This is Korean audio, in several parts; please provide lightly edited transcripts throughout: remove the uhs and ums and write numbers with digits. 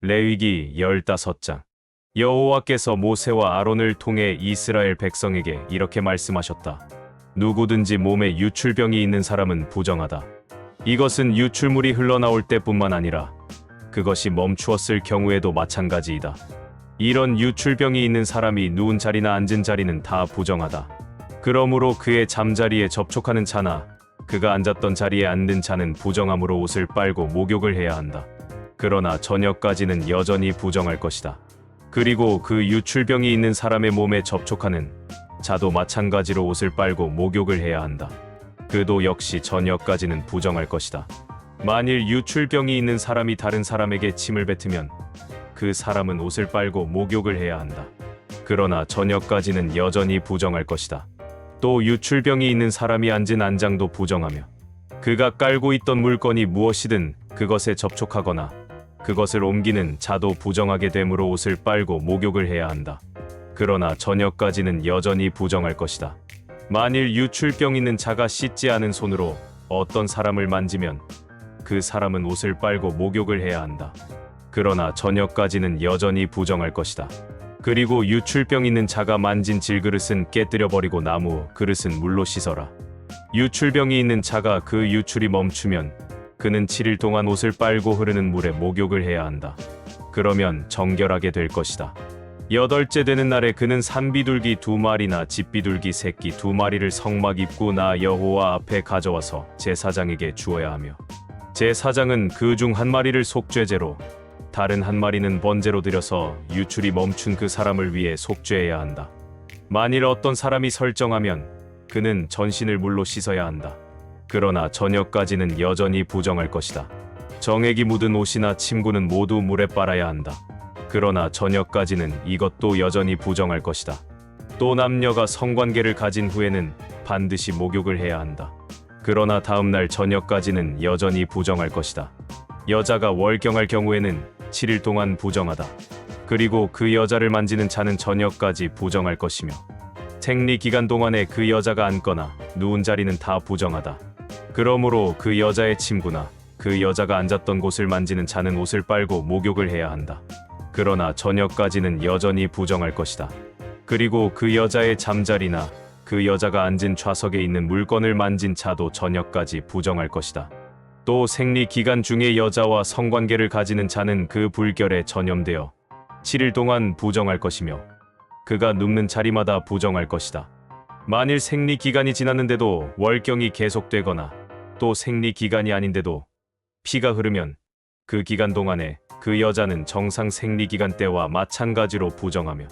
레위기 15장. 여호와께서 모세와 아론을 통해 이스라엘 백성에게 이렇게 말씀하셨다. 누구든지 몸에 유출병이 있는 사람은 부정하다. 이것은 유출물이 흘러나올 때뿐만 아니라 그것이 멈추었을 경우에도 마찬가지이다. 이런 유출병이 있는 사람이 누운 자리나 앉은 자리는 다 부정하다. 그러므로 그의 잠자리에 접촉하는 자나 그가 앉았던 자리에 앉는 자는 부정함으로 옷을 빨고 목욕을 해야 한다. 그러나 저녁까지는 여전히 부정할 것이다. 그리고 그 유출병이 있는 사람의 몸에 접촉하는 자도 마찬가지로 옷을 빨고 목욕을 해야 한다. 그도 역시 저녁까지는 부정할 것이다. 만일 유출병이 있는 사람이 다른 사람에게 침을 뱉으면 그 사람은 옷을 빨고 목욕을 해야 한다. 그러나 저녁까지는 여전히 부정할 것이다. 또 유출병이 있는 사람이 앉은 안장도 부정하며 그가 깔고 있던 물건이 무엇이든 그것에 접촉하거나 그것을 옮기는 자도 부정하게 되므로 옷을 빨고 목욕을 해야 한다. 그러나 저녁까지는 여전히 부정할 것이다. 만일 유출병 있는 자가 씻지 않은 손으로 어떤 사람을 만지면 그 사람은 옷을 빨고 목욕을 해야 한다. 그러나 저녁까지는 여전히 부정할 것이다. 그리고 유출병 있는 자가 만진 질그릇은 깨뜨려 버리고 나무 그릇은 물로 씻어라. 유출병이 있는 자가 그 유출이 멈추면 그는 7일 동안 옷을 빨고 흐르는 물에 목욕을 해야 한다. 그러면 정결하게 될 것이다. 8째 되는 날에 그는 산비둘기 2마리나 집비둘기 새끼 2마리를 성막 입구 나 여호와 앞에 가져와서 제사장에게 주어야 하며 제사장은 그 중 1마리를 속죄제로 다른 1마리는 번제로 드려서 유출이 멈춘 그 사람을 위해 속죄해야 한다. 만일 어떤 사람이 설정하면 그는 전신을 물로 씻어야 한다. 그러나 저녁까지는 여전히 부정할 것이다. 정액이 묻은 옷이나 침구는 모두 물에 빨아야 한다. 그러나 저녁까지는 이것도 여전히 부정할 것이다. 또 남녀가 성관계를 가진 후에는 반드시 목욕을 해야 한다. 그러나 다음날 저녁까지는 여전히 부정할 것이다. 여자가 월경할 경우에는 7일 동안 부정하다. 그리고 그 여자를 만지는 자는 저녁까지 부정할 것이며 생리 기간 동안에 그 여자가 앉거나 누운 자리는 다 부정하다. 그러므로 그 여자의 침구나 그 여자가 앉았던 곳을 만지는 자는 옷을 빨고 목욕을 해야 한다. 그러나 저녁까지는 여전히 부정할 것이다. 그리고 그 여자의 잠자리나 그 여자가 앉은 좌석에 있는 물건을 만진 자도 저녁까지 부정할 것이다. 또 생리 기간 중에 여자와 성관계를 가지는 자는 그 불결에 전염되어 7일 동안 부정할 것이며 그가 눕는 자리마다 부정할 것이다. 만일 생리 기간이 지났는데도 월경이 계속되거나 또 생리 기간이 아닌데도 피가 흐르면 그 기간 동안에 그 여자는 정상 생리 기간 때와 마찬가지로 부정하며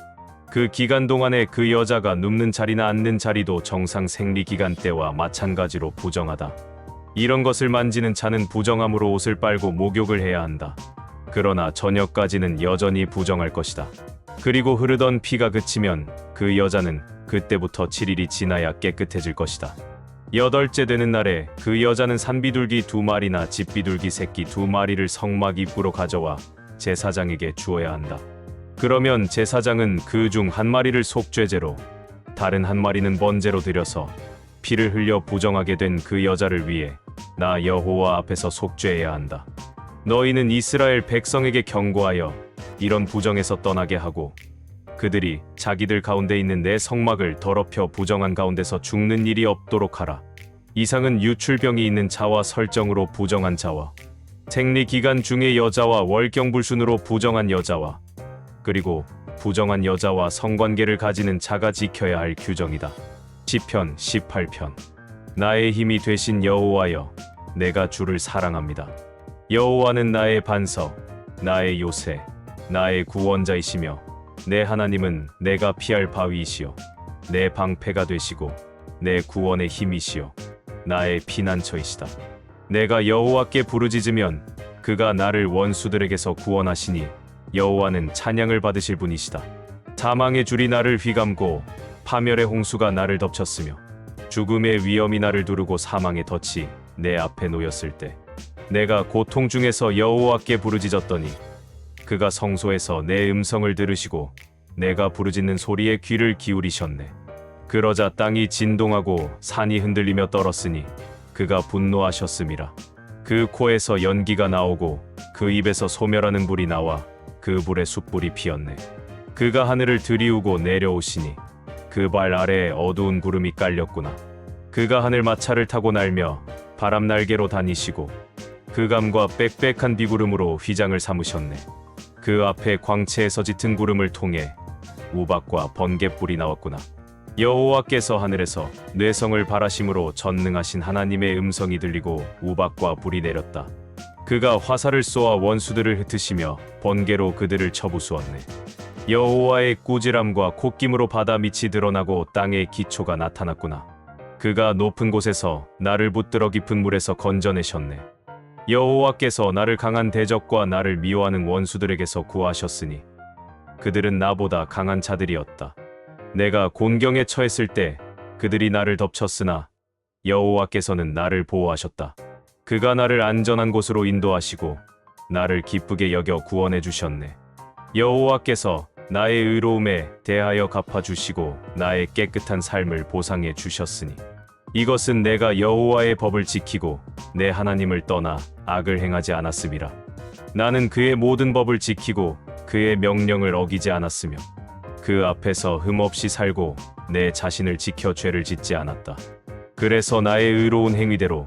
그 기간 동안에 그 여자가 눕는 자리나 앉는 자리도 정상 생리 기간 때와 마찬가지로 부정하다. 이런 것을 만지는 자는 부정함으로 옷을 빨고 목욕을 해야 한다. 그러나 저녁까지는 여전히 부정할 것이다. 그리고 흐르던 피가 그치면 그 여자는 그때부터 7일이 지나야 깨끗해질 것이다. 8째 되는 날에 그 여자는 산비둘기 2마리나 집비둘기 새끼 2마리를 성막 입구로 가져와 제사장에게 주어야 한다. 그러면 제사장은 그 중 1마리를 속죄제로 다른 1마리는 번제로 드려서 피를 흘려 부정하게 된 그 여자를 위해 나 여호와 앞에서 속죄해야 한다. 너희는 이스라엘 백성에게 경고하여 이런 부정에서 떠나게 하고 그들이 자기들 가운데 있는 내 성막을 더럽혀 부정한 가운데서 죽는 일이 없도록 하라. 이상은 유출병이 있는 자와 설정으로 부정한 자와 생리 기간 중에 여자와 월경불순으로 부정한 여자와 그리고 부정한 여자와 성관계를 가지는 자가 지켜야 할 규정이다. 시편 18편. 나의 힘이 되신 여호와여, 내가 주를 사랑합니다. 여호와는 나의 반석, 나의 요새, 나의 구원자이시며 내 하나님은 내가 피할 바위이시요 내 방패가 되시고 내 구원의 힘이시요 나의 피난처이시다. 내가 여호와께 부르짖으면 그가 나를 원수들에게서 구원하시니 여호와는 찬양을 받으실 분이시다. 사망의 줄이 나를 휘감고 파멸의 홍수가 나를 덮쳤으며 죽음의 위험이 나를 두르고 사망의 덫이 내 앞에 놓였을 때 내가 고통 중에서 여호와께 부르짖었더니 그가 성소에서 내 음성을 들으시고 내가 부르짖는 소리에 귀를 기울이셨네. 그러자 땅이 진동하고 산이 흔들리며 떨었으니 그가 분노하셨음이라. 그 코에서 연기가 나오고 그 입에서 소멸하는 불이 나와 그 불에 숯불이 피었네. 그가 하늘을 들이우고 내려오시니 그 발 아래에 어두운 구름이 깔렸구나. 그가 하늘 마차를 타고 날며 바람 날개로 다니시고 그 감과 빽빽한 비구름으로 휘장을 삼으셨네. 그 앞에 광채에서 짙은 구름을 통해 우박과 번갯불이 나왔구나. 여호와께서 하늘에서 뇌성을 발하심으로 전능하신 하나님의 음성이 들리고 우박과 불이 내렸다. 그가 화살을 쏘아 원수들을 흩으시며 번개로 그들을 쳐부수었네. 여호와의 꾸지람과 콧김으로 바다 밑이 드러나고 땅의 기초가 나타났구나. 그가 높은 곳에서 나를 붙들어 깊은 물에서 건져내셨네. 여호와께서 나를 강한 대적과 나를 미워하는 원수들에게서 구하셨으니 그들은 나보다 강한 자들이었다. 내가 곤경에 처했을 때 그들이 나를 덮쳤으나 여호와께서는 나를 보호하셨다. 그가 나를 안전한 곳으로 인도하시고 나를 기쁘게 여겨 구원해 주셨네. 여호와께서 나의 의로움에 대하여 갚아주시고 나의 깨끗한 삶을 보상해 주셨으니 이것은 내가 여호와의 법을 지키고 내 하나님을 떠나 악을 행하지 않았음이라. 나는 그의 모든 법을 지키고 그의 명령을 어기지 않았으며 그 앞에서 흠없이 살고 내 자신을 지켜 죄를 짓지 않았다. 그래서 나의 의로운 행위대로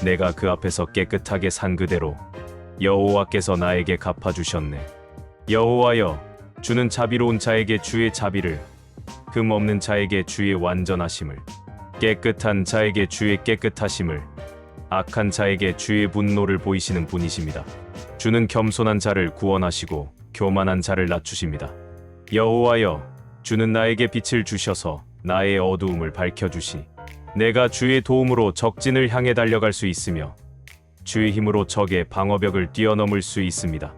내가 그 앞에서 깨끗하게 산 그대로 여호와께서 나에게 갚아주셨네. 여호와여, 주는 자비로운 자에게 주의 자비를, 흠 없는 자에게 주의 완전하심을, 깨끗한 자에게 주의 깨끗하심을, 악한 자에게 주의 분노를 보이시는 분이십니다. 주는 겸손한 자를 구원하시고 교만한 자를 낮추십니다. 여호와여, 주는 나에게 빛을 주셔서 나의 어두움을 밝혀주시니 내가 주의 도움으로 적진을 향해 달려갈 수 있으며 주의 힘으로 적의 방어벽을 뛰어넘을 수 있습니다.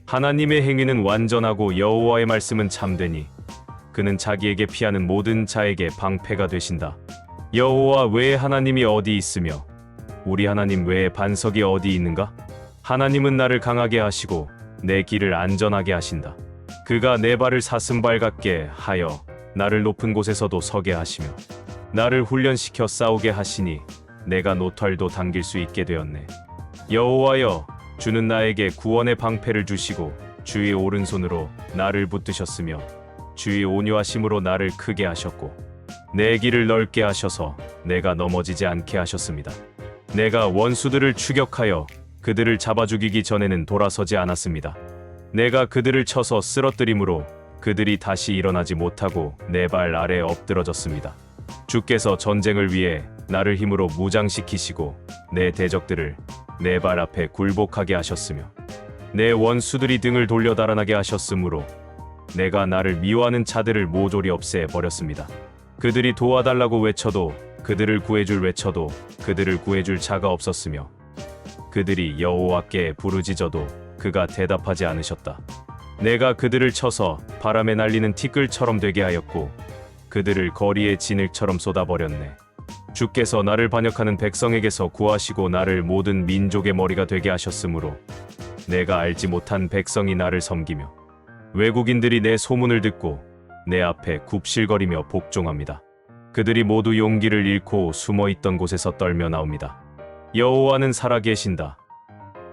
하나님의 행위는 완전하고 여호와의 말씀은 참되니 그는 자기에게 피하는 모든 자에게 방패가 되신다. 여호와 외에 하나님이 어디 있으며 우리 하나님 외에 반석이 어디 있는가? 하나님은 나를 강하게 하시고 내 길을 안전하게 하신다. 그가 내 발을 사슴발 같게 하여 나를 높은 곳에서도 서게 하시며 나를 훈련시켜 싸우게 하시니 내가 노털도 당길 수 있게 되었네. 여호와여, 주는 나에게 구원의 방패를 주시고 주의 오른손으로 나를 붙드셨으며 주의 온유하심으로 나를 크게 하셨고 내 길을 넓게 하셔서 내가 넘어지지 않게 하셨습니다. 내가 원수들을 추격하여 그들을 잡아 죽이기 전에는 돌아서지 않았습니다. 내가 그들을 쳐서 쓰러뜨림으로 그들이 다시 일어나지 못하고 내 발 아래 엎드러졌습니다. 주께서 전쟁을 위해 나를 힘으로 무장시키시고 내 대적들을 내 발 앞에 굴복하게 하셨으며 내 원수들이 등을 돌려 달아나게 하셨으므로 내가 나를 미워하는 자들을 모조리 없애 버렸습니다. 그들이 도와달라고 외쳐도 그들을 구해줄 외쳐도 그들을 구해줄 자가 없었으며 그들이 여호와께 부르짖어도 그가 대답하지 않으셨다. 내가 그들을 쳐서 바람에 날리는 티끌처럼 되게 하였고 그들을 거리의 진흙처럼 쏟아버렸네. 주께서 나를 반역하는 백성에게서 구하시고 나를 모든 민족의 머리가 되게 하셨으므로 내가 알지 못한 백성이 나를 섬기며 외국인들이 내 소문을 듣고 내 앞에 굽실거리며 복종합니다. 그들이 모두 용기를 잃고 숨어있던 곳에서 떨며 나옵니다. 여호와는 살아계신다.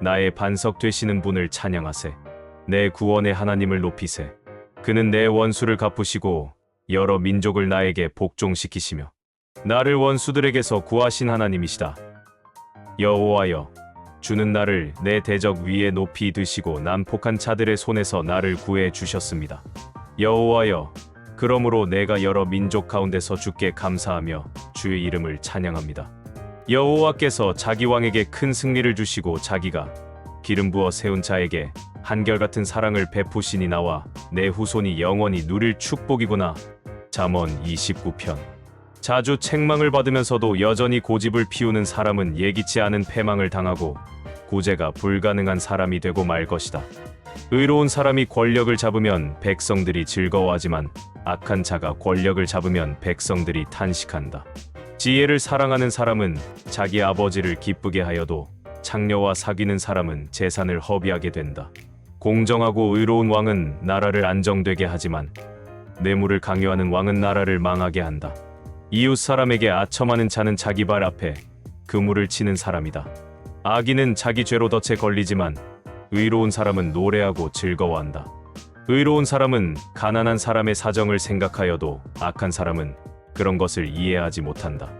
나의 반석 되시는 분을 찬양하세. 내 구원의 하나님을 높이세. 그는 내 원수를 갚으시고 여러 민족을 나에게 복종시키시며 나를 원수들에게서 구하신 하나님이시다. 여호와여, 주는 나를 내 대적 위에 높이 드시고 난폭한 자들의 손에서 나를 구해 주셨습니다. 여호와여, 그러므로 내가 여러 민족 가운데서 주께 감사하며 주의 이름을 찬양합니다. 여호와께서 자기 왕에게 큰 승리를 주시고 자기가 기름 부어 세운 자에게 한결같은 사랑을 베푸시니 나와 내 후손이 영원히 누릴 축복이구나. 잠언 29편. 자주 책망을 받으면서도 여전히 고집을 피우는 사람은 예기치 않은 패망을 당하고 구제가 불가능한 사람이 되고 말 것이다. 의로운 사람이 권력을 잡으면 백성들이 즐거워하지만 악한 자가 권력을 잡으면 백성들이 탄식한다. 지혜를 사랑하는 사람은 자기 아버지를 기쁘게 하여도 창녀와 사귀는 사람은 재산을 허비하게 된다. 공정하고 의로운 왕은 나라를 안정되게 하지만 뇌물을 강요하는 왕은 나라를 망하게 한다. 이웃 사람에게 아첨하는 자는 자기 발 앞에 그물을 치는 사람이다. 악인은 자기 죄로 덫에 걸리지만 의로운 사람은 노래하고 즐거워한다. 의로운 사람은 가난한 사람의 사정을 생각하여도 악한 사람은 그런 것을 이해하지 못한다.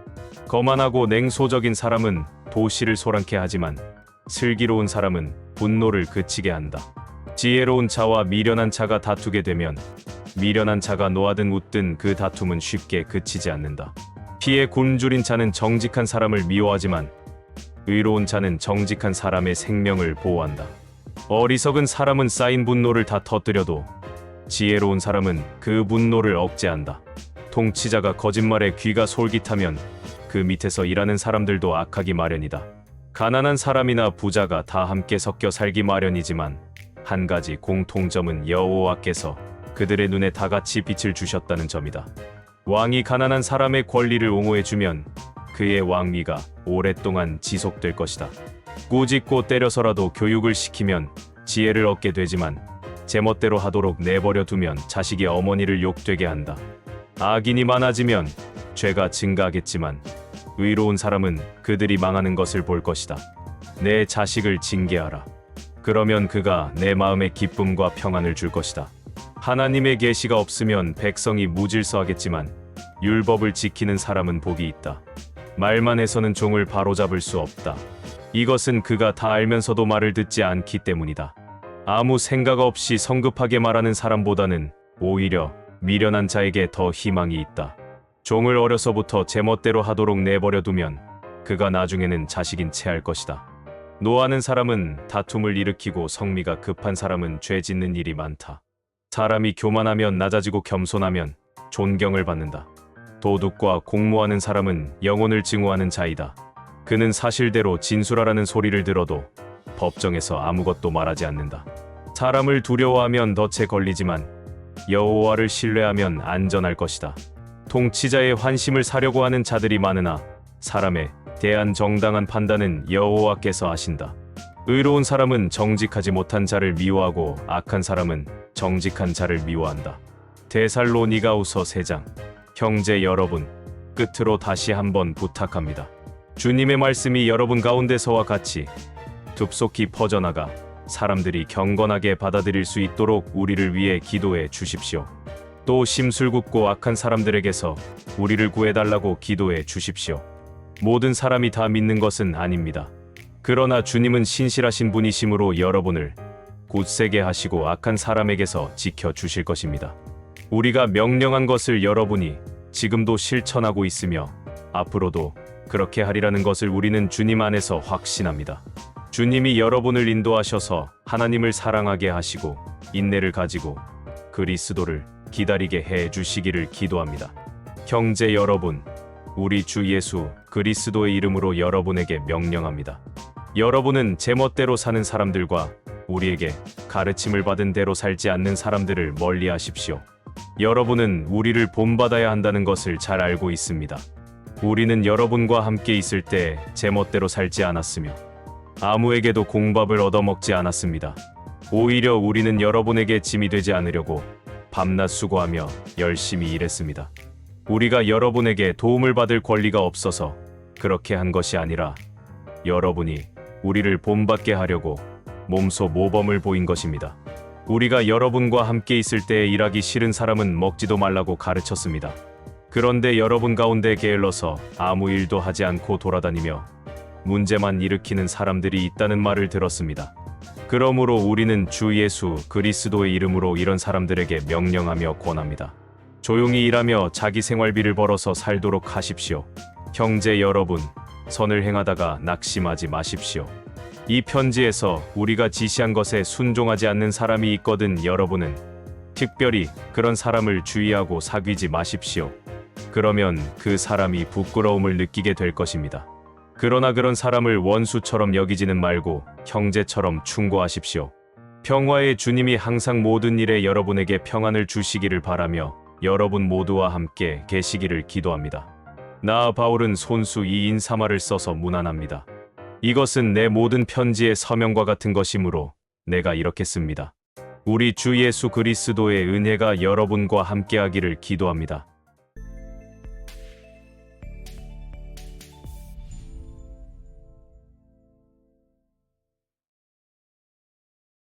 거만하고 냉소적인 사람은 도시를 소란케 하지만 슬기로운 사람은 분노를 그치게 한다. 지혜로운 자와 미련한 자가 다투게 되면 미련한 자가 노하든 웃든 그 다툼은 쉽게 그치지 않는다. 피에 굶주린 자는 정직한 사람을 미워하지만 의로운 자는 정직한 사람의 생명을 보호한다. 어리석은 사람은 쌓인 분노를 다 터뜨려도 지혜로운 사람은 그 분노를 억제한다. 통치자가 거짓말에 귀가 솔깃하면 그 밑에서 일하는 사람들도 악하기 마련이다. 가난한 사람이나 부자가 다 함께 섞여 살기 마련이지만 한 가지 공통점은 여호와께서 그들의 눈에 다 같이 빛을 주셨다는 점이다. 왕이 가난한 사람의 권리를 옹호해주면 그의 왕위가 오랫동안 지속될 것이다. 꾸짖고 때려서라도 교육을 시키면 지혜를 얻게 되지만 제멋대로 하도록 내버려 두면 자식이 어머니를 욕되게 한다. 악인이 많아지면 죄가 증가하겠지만 의로운 사람은 그들이 망하는 것을 볼 것이다. 내 자식을 징계하라. 그러면 그가 내 마음에 기쁨과 평안을 줄 것이다. 하나님의 계시가 없으면 백성이 무질서하겠지만 율법을 지키는 사람은 복이 있다. 말만 해서는 종을 바로잡을 수 없다. 이것은 그가 다 알면서도 말을 듣지 않기 때문이다. 아무 생각 없이 성급하게 말하는 사람보다는 오히려 미련한 자에게 더 희망이 있다. 종을 어려서부터 제멋대로 하도록 내버려두면 그가 나중에는 자식인 채 할 것이다. 노하는 사람은 다툼을 일으키고 성미가 급한 사람은 죄 짓는 일이 많다. 사람이 교만하면 낮아지고 겸손하면 존경을 받는다. 도둑과 공모하는 사람은 영혼을 증오하는 자이다. 그는 사실대로 진술하라는 소리를 들어도 법정에서 아무것도 말하지 않는다. 사람을 두려워하면 덫에 걸리지만 여호와를 신뢰하면 안전할 것이다. 통치자의 환심을 사려고 하는 자들이 많으나 사람에 대한 정당한 판단은 여호와께서 하신다. 의로운 사람은 정직하지 못한 자를 미워하고 악한 사람은 정직한 자를 미워한다. 데살로니가후서 3장. 형제 여러분, 끝으로 다시 한번 부탁합니다. 주님의 말씀이 여러분 가운데서와 같이 급속히 퍼져나가 사람들이 경건하게 받아들일 수 있도록 우리를 위해 기도해 주십시오. 또 심술궂고 악한 사람들에게서 우리를 구해달라고 기도해 주십시오. 모든 사람이 다 믿는 것은 아닙니다. 그러나 주님은 신실하신 분이시므로 여러분을 굳세게 하시고 악한 사람에게서 지켜주실 것입니다. 우리가 명령한 것을 여러분이 지금도 실천하고 있으며 앞으로도 그렇게 하리라는 것을 우리는 주님 안에서 확신합니다. 주님이 여러분을 인도하셔서 하나님을 사랑하게 하시고 인내를 가지고 그리스도를 기다리게 해 주시기를 기도합니다. 형제 여러분, 우리 주 예수 그리스도의 이름으로 여러분에게 명령합니다. 여러분은 제멋대로 사는 사람들과 우리에게 가르침을 받은 대로 살지 않는 사람들을 멀리 하십시오. 여러분은 우리를 본받아야 한다는 것을 잘 알고 있습니다. 우리는 여러분과 함께 있을 때 제멋대로 살지 않았으며 아무에게도 공밥을 얻어먹지 않았습니다. 오히려 우리는 여러분에게 짐이 되지 않으려고 밤낮 수고하며 열심히 일했습니다. 우리가 여러분에게 도움을 받을 권리가 없어서 그렇게 한 것이 아니라 여러분이 우리를 본받게 하려고 몸소 모범을 보인 것입니다. 우리가 여러분과 함께 있을 때 일하기 싫은 사람은 먹지도 말라고 가르쳤습니다. 그런데 여러분 가운데 게을러서 아무 일도 하지 않고 돌아다니며 문제만 일으키는 사람들이 있다는 말을 들었습니다. 그러므로 우리는 주 예수 그리스도의 이름으로 이런 사람들에게 명령하며 권합니다. 조용히 일하며 자기 생활비를 벌어서 살도록 하십시오. 형제 여러분, 선을 행하다가 낙심하지 마십시오. 이 편지에서 우리가 지시한 것에 순종하지 않는 사람이 있거든 여러분은 특별히 그런 사람을 주의하고 사귀지 마십시오. 그러면 그 사람이 부끄러움을 느끼게 될 것입니다. 그러나 그런 사람을 원수처럼 여기지는 말고 형제처럼 충고하십시오. 평화의 주님이 항상 모든 일에 여러분에게 평안을 주시기를 바라며 여러분 모두와 함께 계시기를 기도합니다. 나 바울은 손수 2인 3화를 써서 문안합니다. 이것은 내 모든 편지의 서명과 같은 것이므로 내가 이렇게 씁니다. 우리 주 예수 그리스도의 은혜가 여러분과 함께하기를 기도합니다.